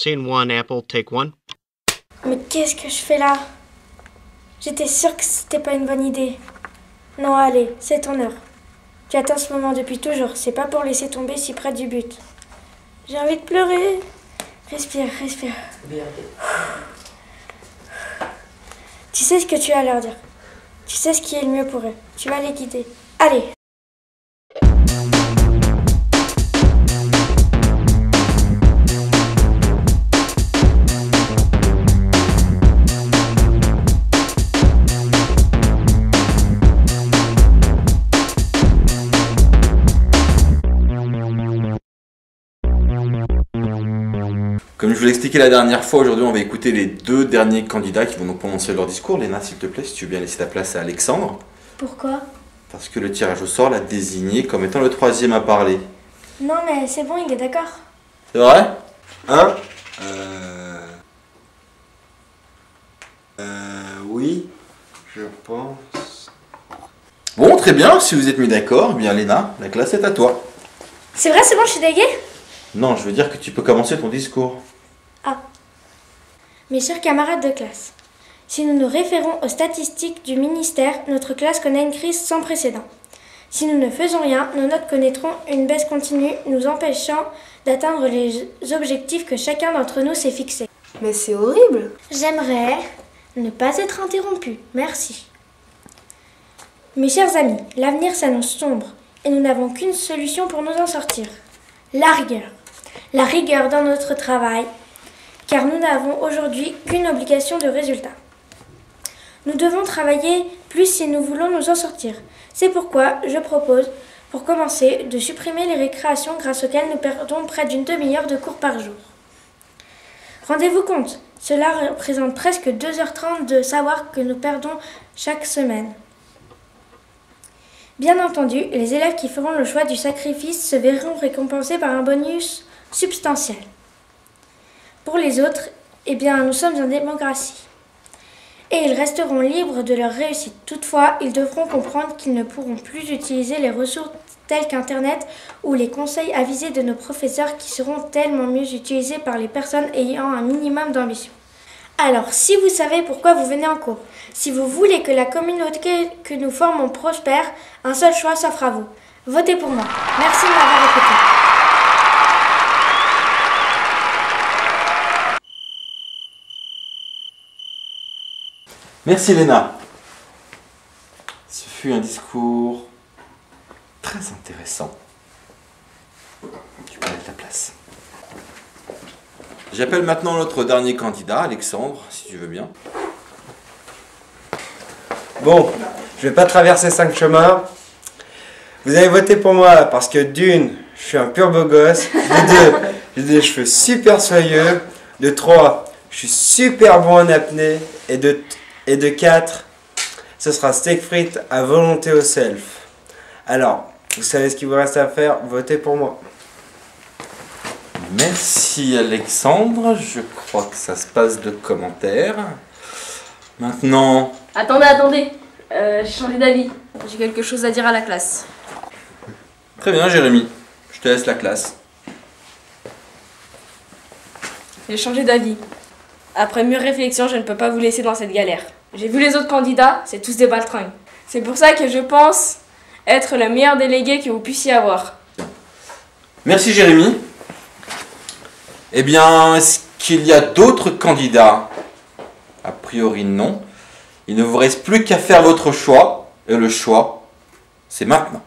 Scene 1, Apple, take 1. Mais qu'est-ce que je fais là? J'étais sûre que c'était pas une bonne idée. Non, allez, c'est ton heure. Tu attends ce moment depuis toujours, c'est pas pour laisser tomber si près du but. J'ai envie de pleurer. Respire, respire. Tu sais ce que tu as à leur dire. Tu sais ce qui est le mieux pour eux. Tu vas les guider. Allez! Comme je vous l'ai expliqué la dernière fois, aujourd'hui on va écouter les deux derniers candidats qui vont nous prononcer leur discours. Léna, s'il te plaît, si tu veux bien laisser ta place à Alexandre. Pourquoi? Parce que le tirage au sort l'a désigné comme étant le troisième à parler. Non mais c'est bon, il est d'accord. C'est vrai? Hein? Oui, je pense. Bon, très bien, si vous êtes mis d'accord, eh bien Léna, la classe est à toi. C'est vrai, c'est bon, je suis déguée? Non, je veux dire que tu peux commencer ton discours. Ah. Mes chers camarades de classe, si nous nous référons aux statistiques du ministère, notre classe connaît une crise sans précédent. Si nous ne faisons rien, nos notes connaîtront une baisse continue, nous empêchant d'atteindre les objectifs que chacun d'entre nous s'est fixés. Mais c'est horrible! J'aimerais ne pas être interrompu. Merci. Mes chers amis, l'avenir s'annonce sombre et nous n'avons qu'une solution pour nous en sortir. La rigueur. La rigueur dans notre travail, car nous n'avons aujourd'hui qu'une obligation de résultat. Nous devons travailler plus si nous voulons nous en sortir. C'est pourquoi je propose, pour commencer, de supprimer les récréations grâce auxquelles nous perdons près d'une demi-heure de cours par jour. Rendez-vous compte, cela représente presque 2h30 de savoir que nous perdons chaque semaine. Bien entendu, les élèves qui feront le choix du sacrifice se verront récompensés par un bonus substantiel. Pour les autres, eh bien, nous sommes en démocratie. Et ils resteront libres de leur réussite. Toutefois, ils devront comprendre qu'ils ne pourront plus utiliser les ressources telles qu'Internet ou les conseils avisés de nos professeurs qui seront tellement mieux utilisés par les personnes ayant un minimum d'ambition. Alors, si vous savez pourquoi vous venez en cours, si vous voulez que la communauté que nous formons prospère, un seul choix s'offre à vous. Votez pour moi. Merci de m'avoir écouté. Merci Léna. Ce fut un discours très intéressant. Tu peux mettre ta place. J'appelle maintenant notre dernier candidat, Alexandre, si tu veux bien. Bon, je vais pas traverser 5 chemins. Vous avez voté pour moi parce que d'une, je suis un pur beau gosse. De deux, j'ai des cheveux super soyeux. De trois, je suis super bon en apnée. Et de 4, ce sera steak frites à volonté au self. Alors, vous savez ce qu'il vous reste à faire, votez pour moi. Merci Alexandre, je crois que ça se passe de commentaires. Maintenant... Attendez, j'ai changé d'avis. J'ai quelque chose à dire à la classe. Très bien Jérémy, je te laisse la classe. J'ai changé d'avis. Après mûre réflexion, je ne peux pas vous laisser dans cette galère. J'ai vu les autres candidats, c'est tous des baltringues. C'est pour ça que je pense être le meilleur délégué que vous puissiez avoir. Merci Jérémy. Eh bien, est-ce qu'il y a d'autres candidats? A priori non. Il ne vous reste plus qu'à faire votre choix. Et le choix, c'est maintenant.